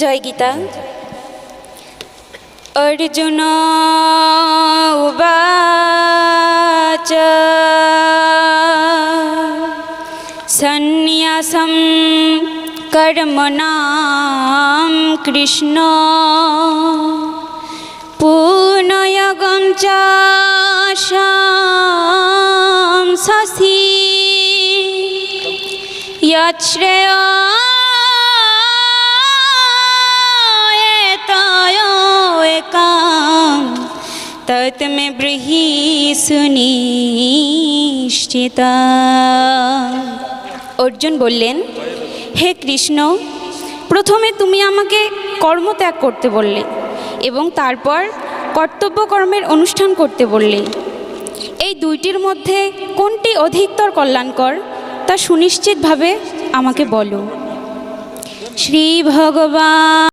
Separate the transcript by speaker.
Speaker 1: জয় গীতা। অর্জুন উবাচ সন্ন্যাসম কর্মণাম কৃষ্ণ পুনয়োগং চ শংসসি यच्छ्रेयोऽयतयोऽকাং তৎমে ব্রূহি সুনিশ্চিতা। অর্জুন বললেন, হে কৃষ্ণ, প্রথমে তুমি আমাকে কর্মত্যাগ করতে বললে এবং তারপর কর্তব্য কর্মের অনুষ্ঠান করতে বললে। এই দুইটির মধ্যে কোনটি অধিকতর কল্যাণকর তা সুনিশ্চিতভাবে আমাকে বলো। শ্রী ভগবান।